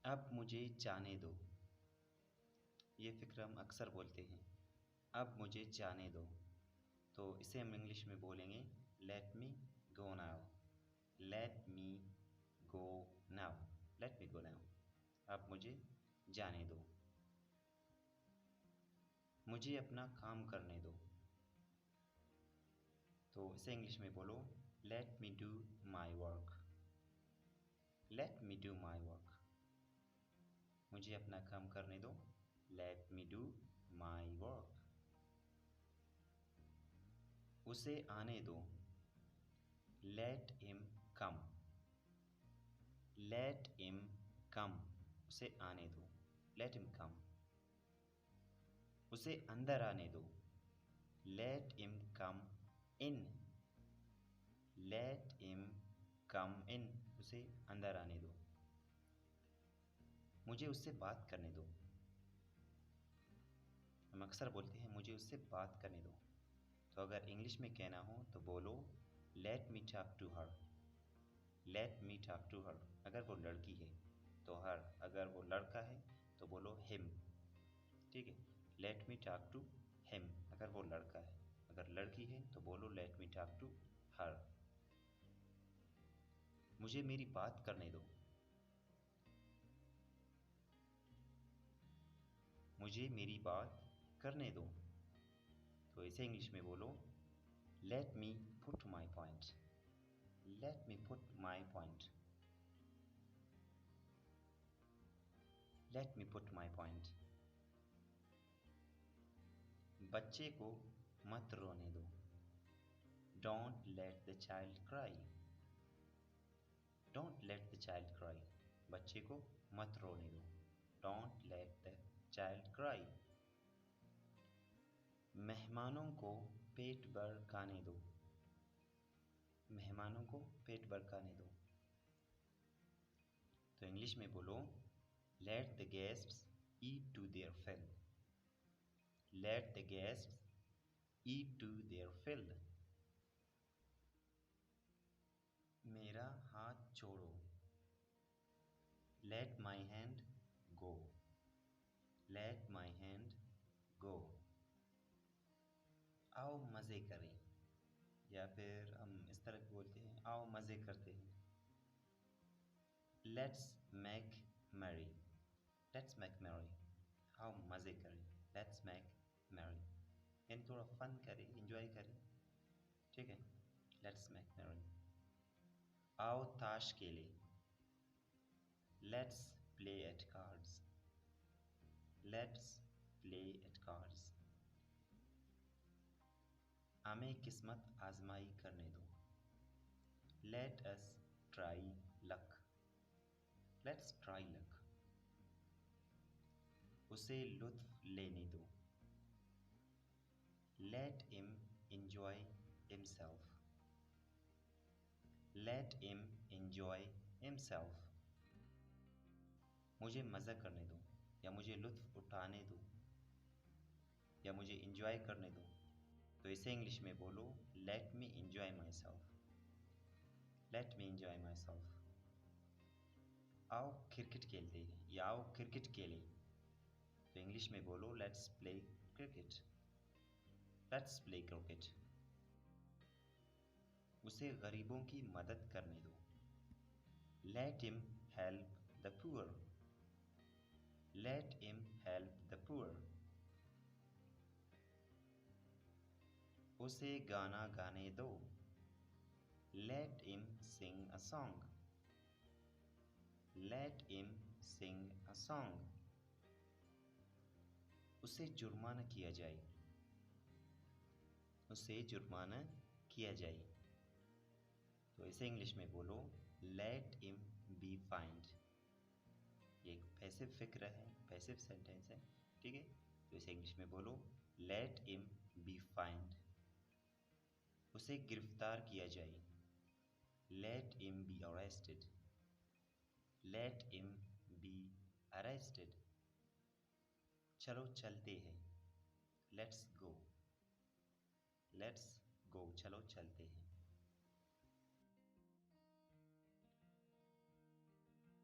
अब मुझे जाने दो। ये फ़िक्र हम अक्सर बोलते हैं। अब मुझे जाने दो। तो इसे हम इंग्लिश में बोलेंगे let me go now. Let me go now. Let me go now. अब मुझे जाने दो। मुझे अपना काम करने दो। तो इसे इंग्लिश में बोलो let me do my work. Let me do my work. मुझे अपना काम करने दो। Let me do my work. उसे आने दो। Let him come. Let him come. उसे आने दो। Let him come. उसे अंदर आने दो। लेट हिम कम इन। लेट हिम कम इन। उसे अंदर आने दो। मुझे उससे बात करने दो। हम अक्सर बोलते हैं मुझे उससे बात करने दो। तो अगर इंग्लिश में कहना हो तो बोलो let me talk to her. Let me talk to her. अगर वो लड़की है तो हर, अगर वो लड़का है तो बोलो हिम। ठीक है, let me talk to him अगर वो लड़का है। अगर लड़की है तो बोलो let me talk to her. मुझे मेरी बात करने दो। मुझे मेरी बात करने दो। तो इसे इंग्लिश में बोलो let me put my point. Let me put my point. Let me put my point. बच्चे को मत रोने दो। Don't let the child cry. Don't let the child cry. बच्चे को मत रोने दो। Don't let the child cry. मेहमानों को पेट भर खाने दो। मेहमानों को पेट भर खाने दो। तो इंग्लिश में बोलो let the guests eat to their fill. Let the guests eat to their fill. मेरा हाथ छोड़ो। Let my hand go. Let my hand go. आओ मज़े करें, या फिर हम इस तरह बोलते हैं आओ मज़े करते हैं। Let's make merry. Let's make merry. आओ मज़े करें। Let's make merry. यानी थोड़ा फन करें, इंजॉय करें। ठीक है, लेट्स मेक मैरी। आओ ताश खेलें। Let's play at cards. Let's play at cards. हमें किस्मत आजमाई करने दो। Let us try luck. Let's try luck. उसे लुत्फ लेने दो। Let him enjoy himself. Let him enjoy himself. मुझे मज़ा करने दो, या मुझे लुत्फ उठाने दो, या मुझे एंजॉय करने दो। तो इसे इंग्लिश में बोलो let me enjoy my self. Let me enjoy my self. आओ क्रिकेट खेलते हैं, या आओ क्रिकेट खेलें। तो इंग्लिश में बोलो let's play cricket. Let's play cricket. उसे गरीबों की मदद करने दो। Let him help the poor. Let him help the poor. उसे गाना गाने दो। Let him Singh a song. Let him Singh a song. उसे जुर्माना किया जाए। उसे जुर्माना किया जाए। तो इसे इंग्लिश में बोलो लेट हिम बी फाइंड। ये एक पैसिव फिक्र है, पैसिव सेंटेंस है। ठीक है, तो इसे इंग्लिश में बोलो लेट हिम बी फाइंड। उसे गिरफ्तार किया जाए। Let him be arrested. Let him be arrested. चलो चलते हैं। Let's go. Let's go. चलो चलते हैं।